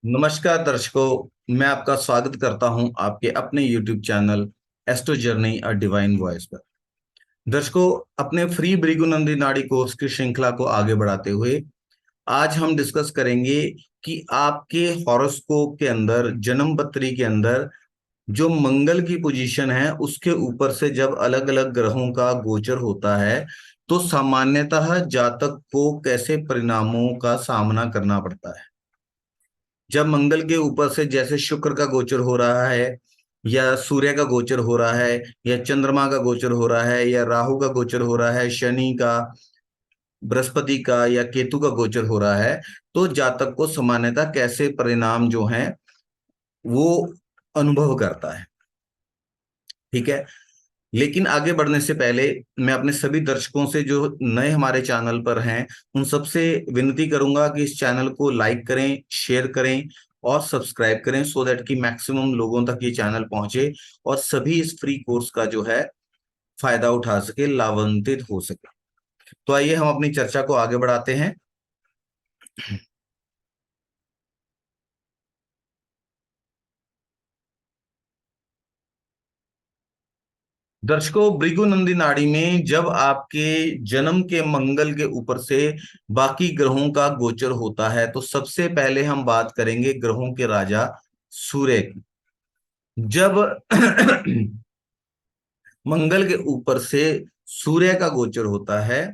नमस्कार दर्शकों, मैं आपका स्वागत करता हूं आपके अपने YouTube channel astro journey a divine voice पर। दर्शकों, अपने फ्री भृगुनंदी नाड़ी कोर्स की श्रृंखला को आगे बढ़ाते हुए आज हम डिस्कस करेंगे कि आपके हॉरोस्कोप के अंदर, जन्म पत्री के अंदर जो मंगल की पोजीशन है उसके ऊपर से जब अलग अलग ग्रहों का गोचर होता है तो सामान्यतः जातक को कैसे परिणामों का सामना करना पड़ता है। जब मंगल के ऊपर से जैसे शुक्र का गोचर हो रहा है, या सूर्य का गोचर हो रहा है, या चंद्रमा का गोचर हो रहा है, या राहु का गोचर हो रहा है, शनि का, बृहस्पति का या केतु का गोचर हो रहा है, तो जातक को सामान्यतः कैसे परिणाम जो हैं वो अनुभव करता है। ठीक है। लेकिन आगे बढ़ने से पहले मैं अपने सभी दर्शकों से जो नए हमारे चैनल पर हैं उन सबसे विनती करूंगा कि इस चैनल को लाइक करें, शेयर करें और सब्सक्राइब करें, सो दैट कि मैक्सिमम लोगों तक ये चैनल पहुंचे और सभी इस फ्री कोर्स का जो है फायदा उठा सके, लाभान्वित हो सके। तो आइए हम अपनी चर्चा को आगे बढ़ाते हैं। दर्शकों, भृगु नंदी में जब आपके जन्म के मंगल के ऊपर से बाकी ग्रहों का गोचर होता है तो सबसे पहले हम बात करेंगे ग्रहों के राजा सूर्य की। जब मंगल के ऊपर से सूर्य का गोचर होता है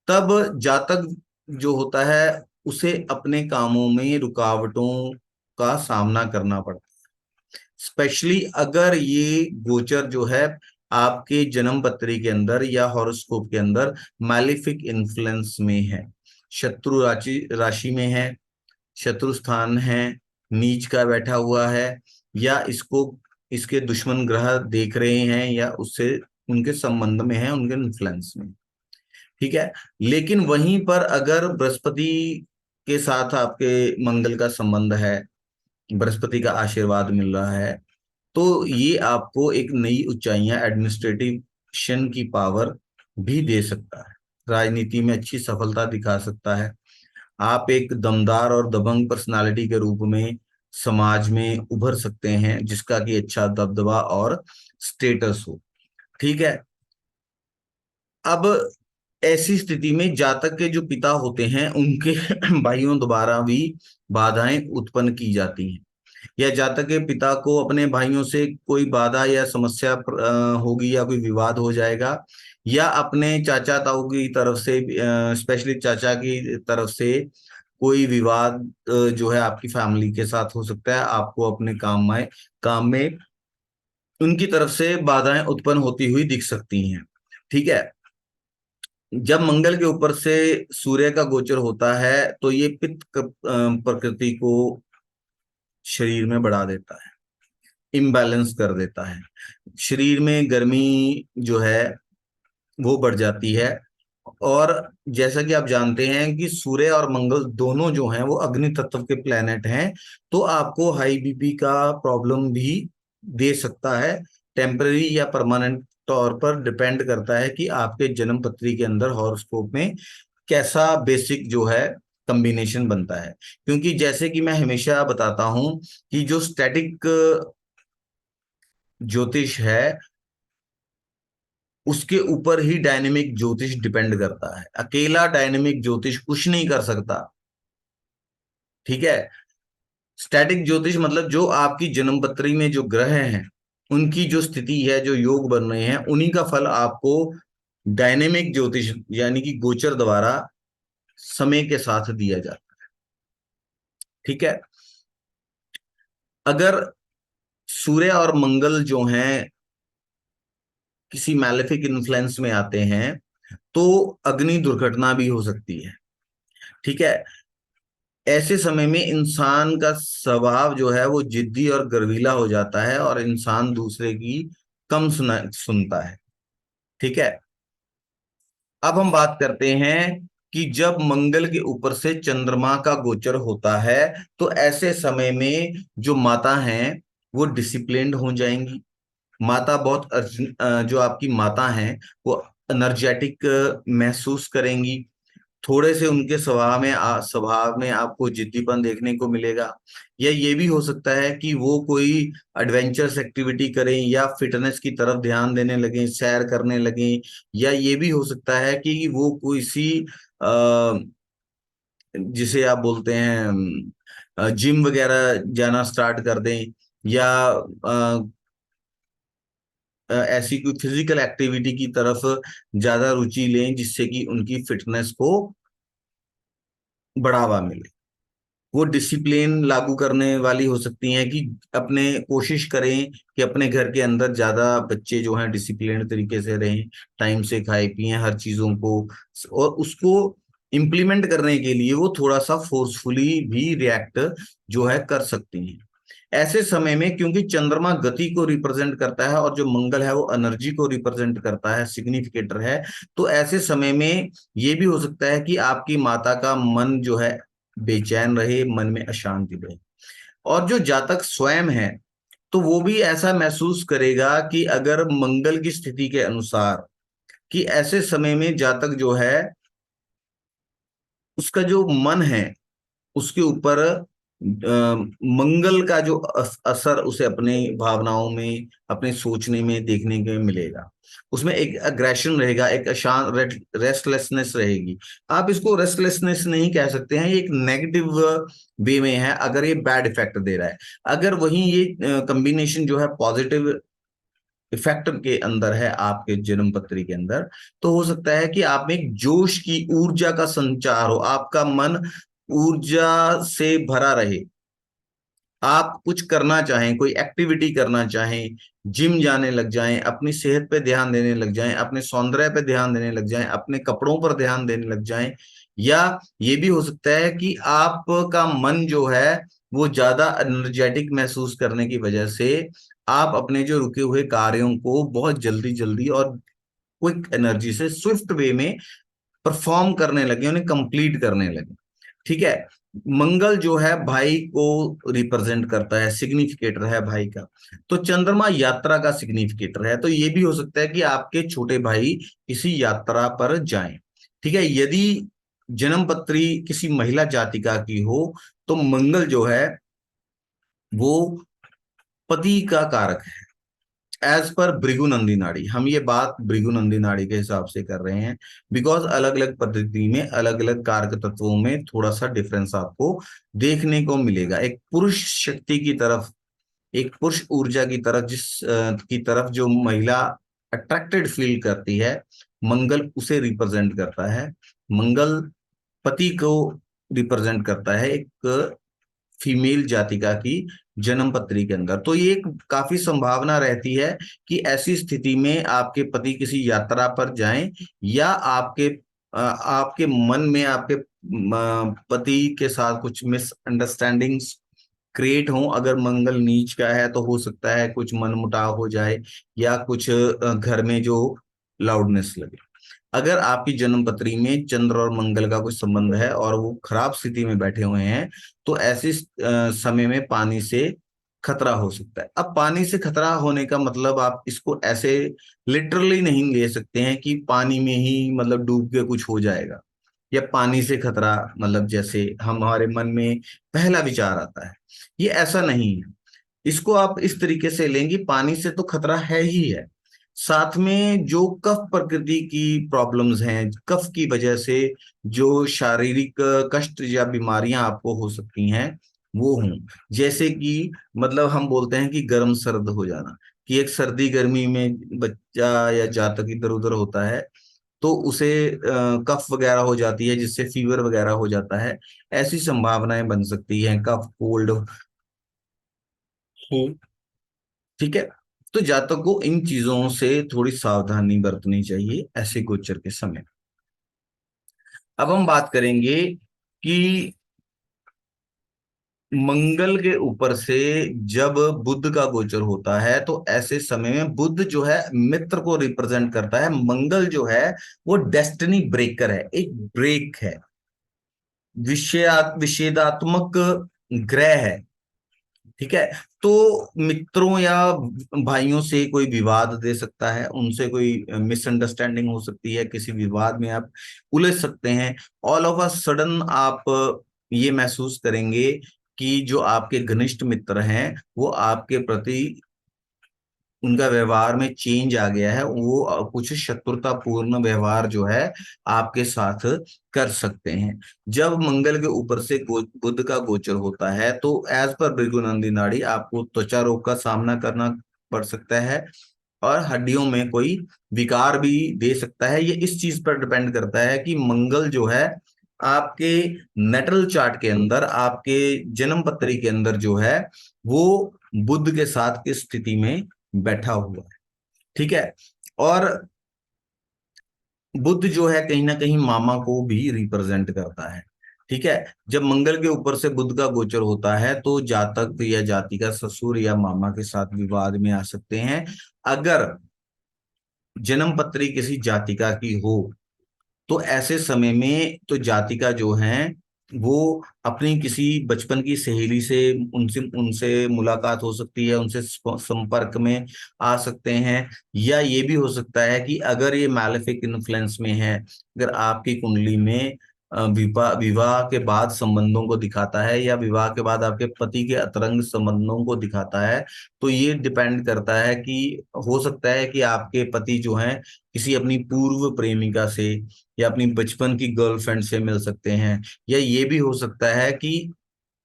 तब जातक जो होता है उसे अपने कामों में रुकावटों का सामना करना पड़ता है। स्पेशली अगर ये गोचर जो है आपके जन्म पत्री के अंदर या हॉरोस्कोप के अंदर मैलिफिक इन्फ्लुएंस में है, शत्रु राशि राशि में है, शत्रु स्थान है, नीच का बैठा हुआ है, या इसको इसके दुश्मन ग्रह देख रहे हैं, या उससे उनके संबंध में है, उनके इन्फ्लुएंस में। ठीक है। लेकिन वहीं पर अगर बृहस्पति के साथ आपके मंगल का संबंध है, बृहस्पति का आशीर्वाद मिल रहा है, तो ये आपको एक नई ऊंचाइयां, एडमिनिस्ट्रेटिव की पावर भी दे सकता है, राजनीति में अच्छी सफलता दिखा सकता है। आप एक दमदार और दबंग पर्सनालिटी के रूप में समाज में उभर सकते हैं जिसका कि अच्छा दबदबा और स्टेटस हो। ठीक है। अब ऐसी स्थिति में जातक के जो पिता होते हैं उनके भाइयों द्वारा भी बाधाएं उत्पन्न की जाती हैं, या जातक के पिता को अपने भाइयों से कोई बाधा या समस्या होगी, या कोई विवाद हो जाएगा, या अपने चाचा ताऊ की तरफ से, स्पेशली चाचा की तरफ से कोई विवाद जो है आपकी फैमिली के साथ हो सकता है। आपको अपने काम में उनकी तरफ से बाधाएं उत्पन्न होती हुई दिख सकती हैं। ठीक है। जब मंगल के ऊपर से सूर्य का गोचर होता है तो ये प्रकृति को शरीर में बढ़ा देता है, इम्बैलेंस कर देता है। शरीर में गर्मी जो है वो बढ़ जाती है। और जैसा कि आप जानते हैं कि सूर्य और मंगल दोनों जो हैं वो अग्नि तत्व के प्लेनेट हैं, तो आपको हाई बीपी का प्रॉब्लम भी दे सकता है। टेम्पररी या परमानेंट तौर पर डिपेंड करता है कि आपके जन्म पत्री के अंदर हॉरोस्कोप में कैसा बेसिक जो है कॉम्बिनेशन बनता है। क्योंकि जैसे कि मैं हमेशा बताता हूं कि जो स्टैटिक ज्योतिष है उसके ऊपर ही डायनेमिक ज्योतिष डिपेंड करता है। अकेला डायनेमिक ज्योतिष कुछ नहीं कर सकता। ठीक है। स्टैटिक ज्योतिष मतलब जो आपकी जन्मपत्री में जो ग्रह हैं उनकी जो स्थिति है, जो योग बन रहे हैं, उन्हीं का फल आपको डायनेमिक ज्योतिष यानी कि गोचर द्वारा समय के साथ दिया जाता है। ठीक है। अगर सूर्य और मंगल जो हैं किसी मैलेफिक इन्फ्लुएंस में आते हैं तो अग्नि दुर्घटना भी हो सकती है। ठीक है। ऐसे समय में इंसान का स्वभाव जो है वो जिद्दी और गर्वीला हो जाता है और इंसान दूसरे की कम सुनता है। ठीक है। अब हम बात करते हैं कि जब मंगल के ऊपर से चंद्रमा का गोचर होता है तो ऐसे समय में जो माता हैं वो डिसिप्लिन्ड हो जाएंगी। माता बहुत जो आपकी माता हैं वो एनर्जेटिक महसूस करेंगी। थोड़े से उनके स्वभाव में आपको जिद्दीपन देखने को मिलेगा। या ये भी हो सकता है कि वो कोई एडवेंचरस एक्टिविटी करें या फिटनेस की तरफ ध्यान देने लगें, सैर करने लगें। या ये भी हो सकता है कि वो कोई सी जिसे आप बोलते हैं जिम वगैरह जाना स्टार्ट कर दें, या ऐसी कोई फिजिकल एक्टिविटी की तरफ ज्यादा रुचि लें जिससे कि उनकी फिटनेस को बढ़ावा मिले। वो डिसिप्लिन लागू करने वाली हो सकती हैं कि अपने कोशिश करें कि अपने घर के अंदर ज्यादा बच्चे जो हैं डिसिप्लिन तरीके से रहें, टाइम से खाए पिए हर चीजों को। और उसको इम्प्लीमेंट करने के लिए वो थोड़ा सा फोर्सफुली भी रिएक्ट जो है कर सकती हैं। ऐसे समय में क्योंकि चंद्रमा गति को रिप्रेजेंट करता है और जो मंगल है वो एनर्जी को रिप्रेजेंट करता है, सिग्निफिकेटर है, तो ऐसे समय में ये भी हो सकता है कि आपकी माता का मन जो है बेचैन रहे, मन में अशांति रहे। और जो जातक स्वयं है तो वो भी ऐसा महसूस करेगा कि अगर मंगल की स्थिति के अनुसार कि ऐसे समय में जातक जो है उसका जो मन है उसके ऊपर मंगल का जो असर उसे अपने भावनाओं में, अपने सोचने में देखने के मिलेगा। उसमें एक अग्रेशन रहेगा, एक अशांत रेस्टलेसनेस रहेगी। आप इसको रेस्टलेसनेस नहीं कह सकते हैं, ये एक नेगेटिव वे में है अगर ये बैड इफेक्ट दे रहा है। अगर वहीं ये कॉम्बिनेशन जो है पॉजिटिव इफेक्ट के अंदर है आपके जन्म पत्री के अंदर, तो हो सकता है कि आप में एक जोश की ऊर्जा का संचार हो, आपका मन ऊर्जा से भरा रहे, आप कुछ करना चाहें, कोई एक्टिविटी करना चाहें, जिम जाने लग जाएं, अपनी सेहत पे ध्यान देने लग जाएं, अपने सौंदर्य पे ध्यान देने लग जाएं, अपने कपड़ों पर ध्यान देने लग जाएं। या ये भी हो सकता है कि आपका मन जो है वो ज्यादा एनर्जेटिक महसूस करने की वजह से आप अपने जो रुके हुए कार्यों को बहुत जल्दी जल्दी और क्विक एनर्जी से स्विफ्ट वे में परफॉर्म करने लगे, उन्हें कंप्लीट करने लगे। ठीक है। मंगल जो है भाई को रिप्रेजेंट करता है, सिग्निफिकेटर है भाई का। तो चंद्रमा यात्रा का सिग्निफिकेटर है, तो ये भी हो सकता है कि आपके छोटे भाई किसी यात्रा पर जाएं। ठीक है। यदि जन्म पत्री किसी महिला जातिका की हो तो मंगल जो है वो पति का कारक है। एज पर भृगुनंदी नाड़ी, हम ये बात भृगुनंदी नाड़ी के हिसाब से कर रहे हैं, बिकॉज अलग अलग पद्धति में अलग अलग कारक तत्वों में थोड़ा सा डिफरेंस आपको देखने को मिलेगा। एक पुरुष शक्ति की तरफ, एक पुरुष ऊर्जा की तरफ की तरफ जो महिला अट्रैक्टेड फील करती है, मंगल उसे रिप्रेजेंट करता है। मंगल पति को रिप्रेजेंट करता है एक फीमेल जातिका की जन्म पत्री के अंदर। तो ये एक काफी संभावना रहती है कि ऐसी स्थिति में आपके पति किसी यात्रा पर जाएं, या आपके मन में आपके पति के साथ कुछ मिसअंडरस्टैंडिंग्स क्रिएट हो। अगर मंगल नीच का है तो हो सकता है कुछ मनमुटाव हो जाए, या कुछ घर में जो लाउडनेस लगे। अगर आपकी जन्म पत्री में चंद्र और मंगल का कोई संबंध है और वो खराब स्थिति में बैठे हुए हैं, तो ऐसे समय में पानी से खतरा हो सकता है। अब पानी से खतरा होने का मतलब आप इसको ऐसे लिटरली नहीं ले सकते हैं कि पानी में ही मतलब डूब के कुछ हो जाएगा, या पानी से खतरा मतलब जैसे हमारे मन में पहला विचार आता है, ये ऐसा नहीं है। इसको आप इस तरीके से लेंगे, पानी से तो खतरा है ही है, साथ में जो कफ प्रकृति की प्रॉब्लम्स हैं, कफ की वजह से जो शारीरिक कष्ट या बीमारियां आपको हो सकती हैं वो हों। जैसे कि मतलब हम बोलते हैं कि गर्म सर्द हो जाना, कि एक सर्दी गर्मी में बच्चा या जातक इधर उधर होता है तो उसे कफ वगैरह हो जाती है जिससे फीवर वगैरह हो जाता है। ऐसी संभावनाएं बन सकती हैं, कफ कोल्ड हो। ठीक है। तो जातक को इन चीजों से थोड़ी सावधानी बरतनी चाहिए ऐसे गोचर के समय। अब हम बात करेंगे कि मंगल के ऊपर से जब बुध का गोचर होता है तो ऐसे समय में बुध जो है मित्र को रिप्रेजेंट करता है। मंगल जो है वो डेस्टिनी ब्रेकर है, एक ब्रेक है, विषेदात्मक ग्रह है। ठीक है। तो मित्रों या भाइयों से कोई विवाद दे सकता है, उनसे कोई मिसअंडरस्टैंडिंग हो सकती है, किसी विवाद में आप उलझ सकते हैं। ऑल ऑफ अ सडन आप ये महसूस करेंगे कि जो आपके घनिष्ठ मित्र हैं वो आपके प्रति, उनका व्यवहार में चेंज आ गया है, वो कुछ शत्रुतापूर्ण व्यवहार जो है आपके साथ कर सकते हैं। जब मंगल के ऊपर से बुध का गोचर होता है तो एज पर भृगुनंदी नाड़ी आपको त्वचा रोग का सामना करना पड़ सकता है, और हड्डियों में कोई विकार भी दे सकता है। ये इस चीज पर डिपेंड करता है कि मंगल जो है आपके नेटल चार्ट के अंदर, आपके जन्म पत्री के अंदर जो है वो बुध के साथ किस स्थिति में बैठा हुआ है। ठीक है। और बुध जो है कहीं ना कहीं मामा को भी रिप्रेजेंट करता है। ठीक है। जब मंगल के ऊपर से बुध का गोचर होता है तो जातक या जाति का ससुर या मामा के साथ विवाद में आ सकते हैं। अगर जन्म पत्री किसी जातिका की हो तो ऐसे समय में तो जातिका जो है वो अपनी किसी बचपन की सहेली से, उनसे उनसे मुलाकात हो सकती है, उनसे संपर्क में आ सकते हैं। या ये भी हो सकता है कि अगर ये मैलेफिक इन्फ्लुएंस में है, अगर आपकी कुंडली में विवाह विवाह के बाद संबंधों को दिखाता है या विवाह के बाद आपके पति के अतरंग संबंधों को दिखाता है, तो ये डिपेंड करता है कि हो सकता है कि आपके पति जो हैं किसी अपनी पूर्व प्रेमिका से या अपनी बचपन की गर्लफ्रेंड से मिल सकते हैं। या ये भी हो सकता है कि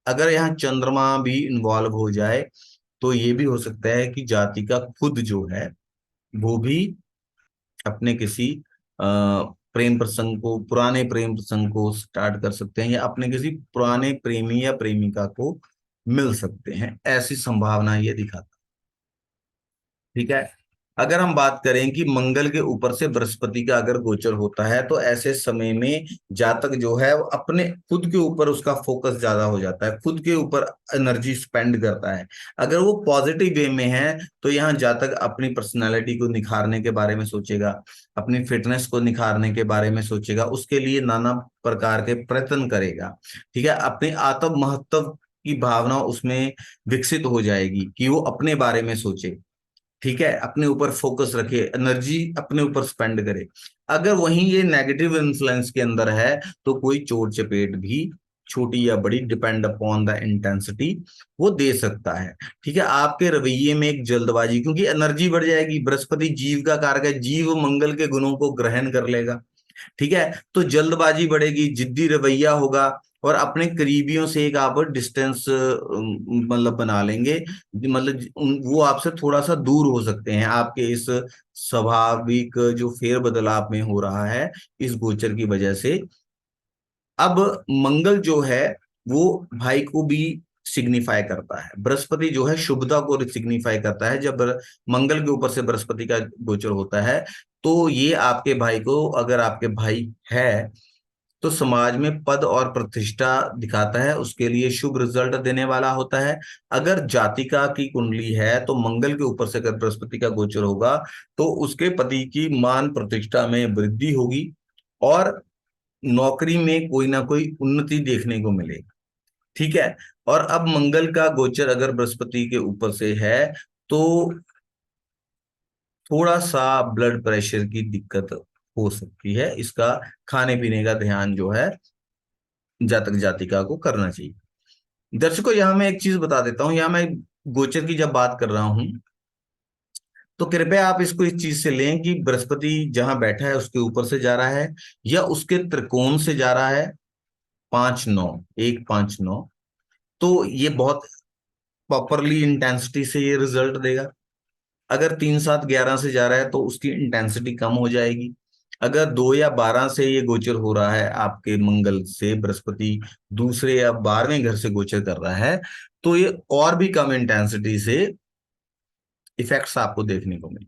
अगर यहाँ चंद्रमा भी इन्वॉल्व हो जाए तो ये भी हो सकता है कि जाति का खुद जो है वो भी अपने किसी प्रेम प्रसंग को, पुराने प्रेम प्रसंग को स्टार्ट कर सकते हैं, या अपने किसी पुराने प्रेमी या प्रेमिका को मिल सकते हैं। ऐसी संभावना ये दिखाता है। ठीक है। अगर हम बात करें कि मंगल के ऊपर से बृहस्पति का अगर गोचर होता है तो ऐसे समय में जातक जो है वो अपने खुद के ऊपर उसका फोकस ज्यादा हो जाता है, खुद के ऊपर एनर्जी स्पेंड करता है। अगर वो पॉजिटिव वे में है तो यहाँ जातक अपनी पर्सनालिटी को निखारने के बारे में सोचेगा, अपनी फिटनेस को निखारने के बारे में सोचेगा, उसके लिए नाना प्रकार के प्रयत्न करेगा। ठीक है। अपने आत्म महत्व की भावना उसमें विकसित हो जाएगी कि वो अपने बारे में सोचे। ठीक है। अपने ऊपर फोकस रखे, एनर्जी अपने ऊपर स्पेंड करे। अगर वहीं ये नेगेटिव इन्फ्लुएंस के अंदर है तो कोई चोट चपेट भी, छोटी या बड़ी, डिपेंड अपॉन द इंटेंसिटी, वो दे सकता है। ठीक है। आपके रवैये में एक जल्दबाजी, क्योंकि एनर्जी बढ़ जाएगी, बृहस्पति जीव का कारक है, जीव मंगल के गुणों को ग्रहण कर लेगा। ठीक है। तो जल्दबाजी बढ़ेगी, जिद्दी रवैया होगा, और अपने करीबियों से एक आप डिस्टेंस मतलब बना लेंगे। मतलब वो आपसे थोड़ा सा दूर हो सकते हैं आपके इस स्वाभाविक जो फेर बदलाव में हो रहा है इस गोचर की वजह से। अब मंगल जो है वो भाई को भी सिग्निफाई करता है, बृहस्पति जो है शुभता को सिग्निफाई करता है। जब मंगल के ऊपर से बृहस्पति का गोचर होता है तो ये आपके भाई को, अगर आपके भाई है तो समाज में पद और प्रतिष्ठा दिखाता है, उसके लिए शुभ रिजल्ट देने वाला होता है। अगर जातिका की कुंडली है तो मंगल के ऊपर से अगर बृहस्पति का गोचर होगा तो उसके पति की मान प्रतिष्ठा में वृद्धि होगी, और नौकरी में कोई ना कोई उन्नति देखने को मिलेगी। ठीक है। और अब मंगल का गोचर अगर बृहस्पति के ऊपर से है तो थोड़ा सा ब्लड प्रेशर की दिक्कत हो सकती है, इसका खाने पीने का ध्यान जो है जातक जातिका को करना चाहिए। दर्शकों, यहाँ मैं एक चीज बता देता हूँ, यहाँ मैं गोचर की जब बात कर रहा हूँ तो कृपया आप इसको इस चीज से लें कि बृहस्पति जहां बैठा है उसके ऊपर से जा रहा है या उसके त्रिकोण से जा रहा है, 5-9, 1-5-9, तो ये बहुत प्रॉपरली इंटेंसिटी से ये रिजल्ट देगा। अगर 3-7-11 से जा रहा है तो उसकी इंटेंसिटी कम हो जाएगी। अगर 2 या 12 से ये गोचर हो रहा है आपके मंगल से बृहस्पति दूसरे या 12वें घर से गोचर कर रहा है तो ये और भी कम इंटेंसिटी से इफेक्ट्स आपको देखने को मिले।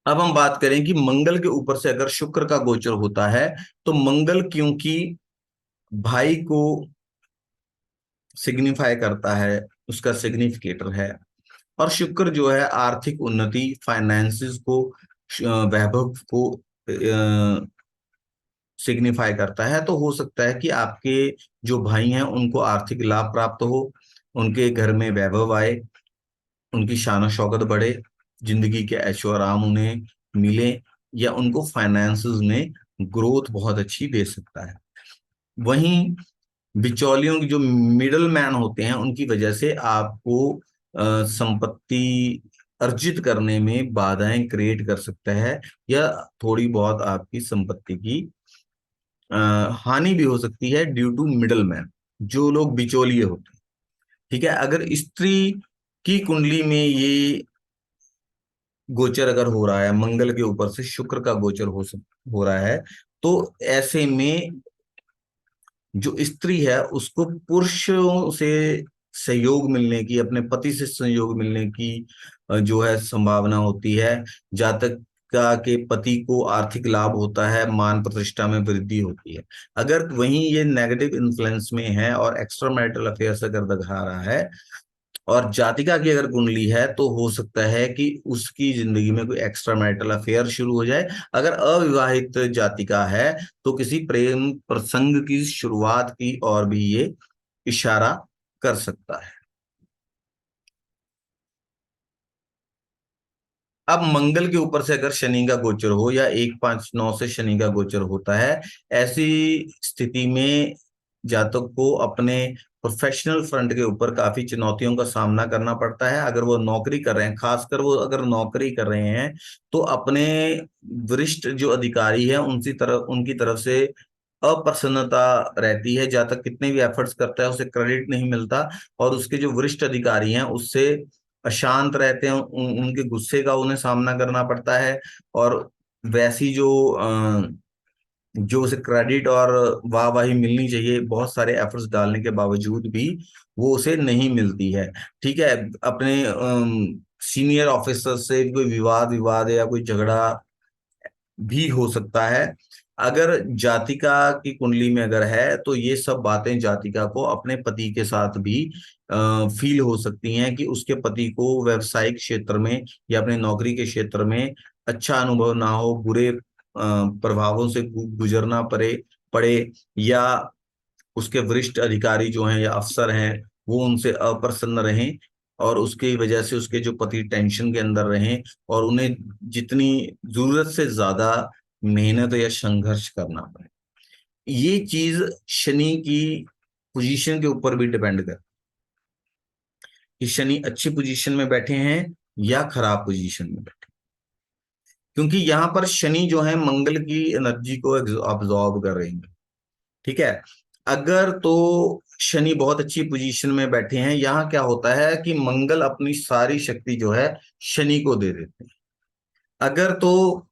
अब हम बात करें कि मंगल के ऊपर से अगर शुक्र का गोचर होता है तो मंगल क्योंकि भाई को सिग्निफाई करता है, उसका सिग्निफिकेटर है, और शुक्र जो है आर्थिक उन्नति, फाइनेंसिस को, वैभव को सिग्निफाई करता है। तो हो सकता है कि आपके जो भाई हैं उनको आर्थिक लाभ प्राप्त हो, उनके घर में वैभव आए, उनकी शान शौकत बढ़े, जिंदगी के ऐशो आराम उन्हें मिले, या उनको फाइनेंसेस में ग्रोथ बहुत अच्छी दे सकता है। वहीं बिचौलियों की जो मिडल मैन होते हैं उनकी वजह से आपको संपत्ति अर्जित करने में बाधाएं क्रिएट कर सकता है, या थोड़ी बहुत आपकी संपत्ति की अ, हानि भी हो सकती है ड्यू टू मिडल मैन, जो लोग बिचौलिए होते हैं। ठीक है, अगर स्त्री की कुंडली में ये गोचर अगर हो रहा है, मंगल के ऊपर से शुक्र का गोचर हो रहा है, तो ऐसे में जो स्त्री है उसको पुरुषों से सहयोग मिलने की, अपने पति से सहयोग मिलने की जो है संभावना होती है। जातक का के पति को आर्थिक लाभ होता है, मान प्रतिष्ठा में वृद्धि होती है। अगर वहीं ये नेगेटिव इन्फ्लुएंस में है और एक्स्ट्रा मैरिटल अफेयर्स अगर दिखा रहा है और जातिका की अगर कुंडली है, तो हो सकता है कि उसकी जिंदगी में कोई एक्स्ट्रा मैरिटल अफेयर शुरू हो जाए। अगर अविवाहित जातिका है तो किसी प्रेम प्रसंग की शुरुआत की और भी ये इशारा कर सकता है। अब मंगल के ऊपर से अगर शनि का गोचर हो या 1-5-9 से शनि का गोचर होता है, ऐसी स्थिति में जातक को अपने प्रोफेशनल फ्रंट के ऊपर काफी चुनौतियों का सामना करना पड़ता है। अगर वो नौकरी कर रहे हैं, खासकर वो अगर नौकरी कर रहे हैं, तो अपने वरिष्ठ जो अधिकारी हैं उनकी तरफ से अप्रसन्नता रहती है। जातक कितने भी एफर्ट्स करता है उसे क्रेडिट नहीं मिलता, और उसके जो वरिष्ठ अधिकारी हैं उससे अशांत रहते हैं, उनके गुस्से का उन्हें सामना करना पड़ता है। और वैसी जो उसे क्रेडिट और वाहवाही मिलनी चाहिए, बहुत सारे एफर्ट्स डालने के बावजूद भी वो उसे नहीं मिलती है। ठीक है, अपने सीनियर ऑफिसर से कोई विवाद विवाद या कोई झगड़ा भी हो सकता है। अगर जातिका की कुंडली में अगर है तो ये सब बातें जातिका को अपने पति के साथ भी फील हो सकती हैं, कि उसके पति को व्यवसायिक क्षेत्र में या अपने नौकरी के क्षेत्र में अच्छा अनुभव ना हो, बुरे प्रभावों से गुजरना पड़े, या उसके वरिष्ठ अधिकारी जो हैं या अफसर हैं वो उनसे अप्रसन्न रहें, और उसकी वजह से उसके जो पति टेंशन के अंदर रहें, और उन्हें जितनी जरूरत से ज्यादा मेहनत या संघर्ष करना पड़े। ये चीज शनि की पोजीशन के ऊपर भी डिपेंड करती है, कि शनि अच्छी पोजीशन में बैठे हैं या खराब पोजीशन में बैठे। क्योंकि यहाँ पर शनि जो है मंगल की एनर्जी को अब्जॉर्ब कर रहे हैं। ठीक है, अगर तो शनि बहुत अच्छी पोजीशन में बैठे हैं, यहाँ क्या होता है कि मंगल अपनी सारी शक्ति जो है शनि को दे देते हैं। अगर तो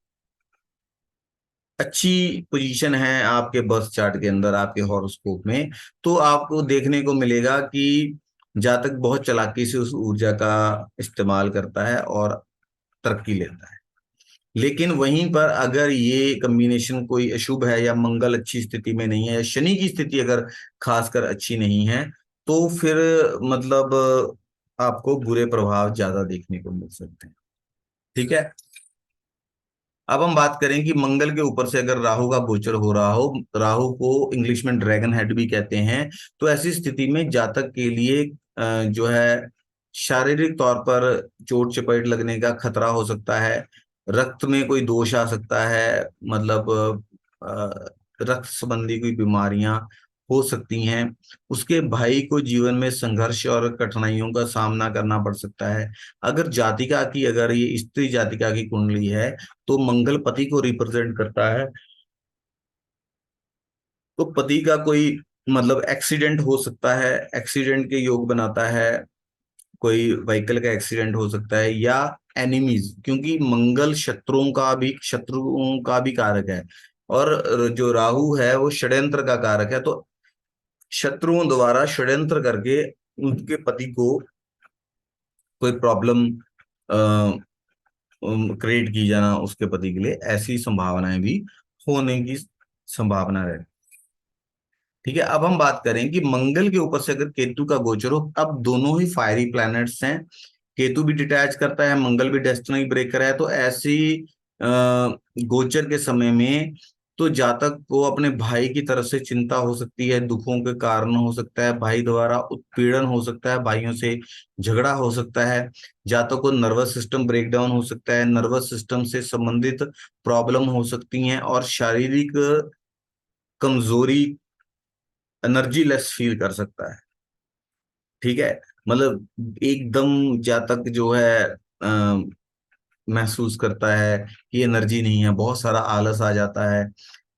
अच्छी पोजीशन है आपके बर्थ चार्ट के अंदर, आपके हॉरोस्कोप में, तो आपको देखने को मिलेगा कि जातक बहुत चालाकी से उस ऊर्जा का इस्तेमाल करता है और तरक्की लेता है। लेकिन वहीं पर अगर ये कॉम्बिनेशन कोई अशुभ है, या मंगल अच्छी स्थिति में नहीं है, या शनि की स्थिति अगर खासकर अच्छी नहीं है, तो फिर मतलब आपको बुरे प्रभाव ज्यादा देखने को मिल सकते हैं। ठीक है, अब हम बात करें कि मंगल के ऊपर से अगर राहु का गोचर हो रहा हो, राहु को इंग्लिश में ड्रैगन हेड भी कहते हैं, तो ऐसी स्थिति में जातक के लिए जो है शारीरिक तौर पर चोट चपेट लगने का खतरा हो सकता है, रक्त में कोई दोष आ सकता है, मतलब रक्त संबंधी कोई बीमारियां हो सकती हैं। उसके भाई को जीवन में संघर्ष और कठिनाइयों का सामना करना पड़ सकता है। अगर ये स्त्री जातिका की कुंडली है, तो मंगल पति को रिप्रेजेंट करता है, तो पति का कोई मतलब एक्सीडेंट हो सकता है, एक्सीडेंट के योग बनाता है, कोई व्हीकल का एक्सीडेंट हो सकता है, या एनिमीज, क्योंकि मंगल शत्रुओं का भी कारक है, और जो राहु है वो षड्यंत्र का कारक है। तो शत्रुओं द्वारा षड्यंत्र करके उनके पति को कोई प्रॉब्लम क्रिएट की जाना उसके पति के लिए, ऐसी संभावनाएं भी होने की संभावना है। ठीक है, अब हम बात करें कि मंगल के ऊपर से अगर केतु का गोचर हो, अब दोनों ही फायरी प्लैनेट्स हैं, केतु भी डिटैच करता है, मंगल भी डेस्टिनी ब्रेकर है, तो ऐसी गोचर के समय में तो जातक को अपने भाई की तरफ से चिंता हो सकती है, दुखों के कारण हो सकता है, भाई द्वारा उत्पीड़न हो सकता है, भाइयों से झगड़ा हो सकता है, जातक को नर्वस सिस्टम ब्रेकडाउन हो सकता है, नर्वस सिस्टम से संबंधित प्रॉब्लम हो सकती हैं, और शारीरिक कमजोरी, एनर्जी लेस फील कर सकता है। ठीक है, मतलब एकदम जातक जो है महसूस करता है कि एनर्जी नहीं है, बहुत सारा आलस आ जाता है,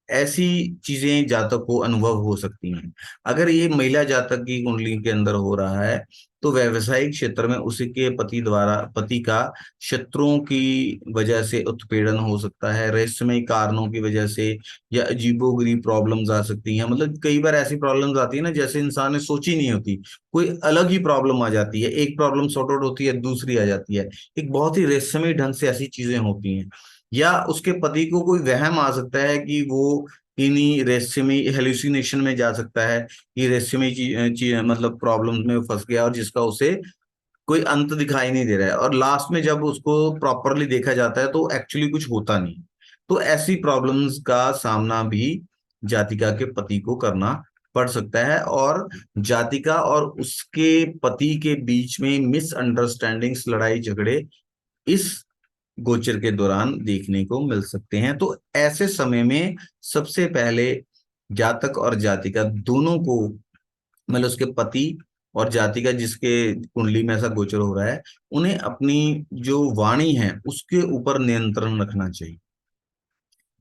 ऐसी चीजें जातक को अनुभव हो सकती हैं। अगर ये महिला जातक की कुंडली के अंदर हो रहा है, तो व्यवसायिक क्षेत्र में उसके पति का शत्रुओं की वजह से उत्पीड़न हो सकता है, रहस्यमय कारणों की वजह से, या अजीबोगरीब प्रॉब्लम्स आ सकती हैं। मतलब कई बार ऐसी प्रॉब्लम्स आती है ना, जैसे इंसान ने सोची नहीं होती, कोई अलग ही प्रॉब्लम आ जाती है, एक प्रॉब्लम सॉर्ट आउट होती है, दूसरी आ जाती है। एक बहुत ही रहस्यमय ढंग से ऐसी चीजें होती हैं। या उसके पति को कोई वहम आ सकता है कि वो इन्हीं रहस्यमय हेलुसिनेशन में जा सकता है, कि रहस्यमय मतलब प्रॉब्लम में फंस गया, और जिसका उसे कोई अंत दिखाई नहीं दे रहा है, और लास्ट में जब उसको प्रॉपरली देखा जाता है तो एक्चुअली कुछ होता नहीं। तो ऐसी प्रॉब्लम्स का सामना भी जातिका के पति को करना पड़ सकता है, और जातिका और उसके पति के बीच में मिसअंडरस्टैंडिंग्स, लड़ाई झगड़े इस गोचर के दौरान देखने को मिल सकते हैं। तो ऐसे समय में सबसे पहले जातक और जातिका दोनों को, मतलब उसके पति और जातिका जिसके कुंडली में ऐसा गोचर हो रहा है, उन्हें अपनी जो वाणी है उसके ऊपर नियंत्रण रखना चाहिए।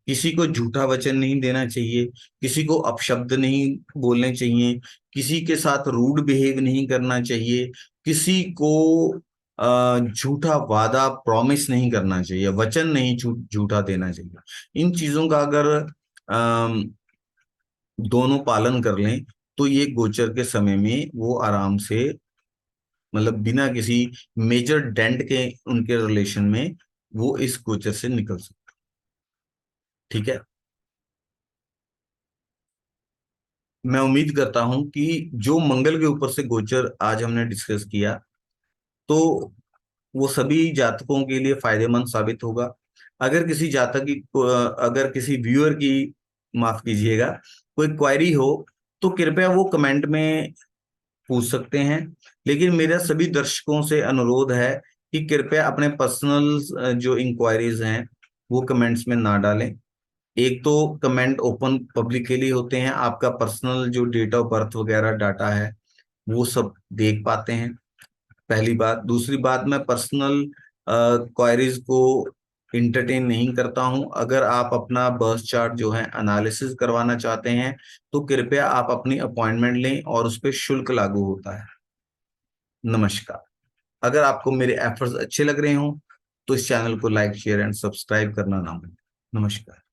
किसी को झूठा वचन नहीं देना चाहिए, किसी को अपशब्द नहीं बोलने चाहिए, किसी के साथ रूड बिहेव नहीं करना चाहिए, किसी को झूठा वादा प्रॉमिस नहीं करना चाहिए, वचन नहीं झूठा देना चाहिए। इन चीजों का अगर दोनों पालन कर लें, तो ये गोचर के समय में वो आराम से, मतलब बिना किसी मेजर डेंट के उनके रिलेशन में, वो इस गोचर से निकल सकते। ठीक है, मैं उम्मीद करता हूं कि जो मंगल के ऊपर से गोचर आज हमने डिस्कस किया, तो वो सभी जातकों के लिए फायदेमंद साबित होगा। अगर किसी जातक की, अगर किसी व्यूअर की, माफ कीजिएगा, कोई क्वेरी हो, तो कृपया वो कमेंट में पूछ सकते हैं। लेकिन मेरा सभी दर्शकों से अनुरोध है कि कृपया अपने पर्सनल जो इंक्वायरीज हैं वो कमेंट्स में ना डालें। एक तो कमेंट ओपन पब्लिकली होते हैं, आपका पर्सनल जो डेट ऑफ बर्थ वगैरह डाटा है वो सब देख पाते हैं, पहली बात। दूसरी बात, मैं पर्सनल क्वायरीज को इंटरटेन नहीं करता हूं। अगर आप अपना बर्थ चार्ट जो है एनालिसिस करवाना चाहते हैं, तो कृपया आप अपनी अपॉइंटमेंट लें, और उस पर शुल्क लागू होता है। नमस्कार। अगर आपको मेरे एफर्ट्स अच्छे लग रहे हों, तो इस चैनल को लाइक, शेयर एंड सब्सक्राइब करना ना भूलें। नमस्कार।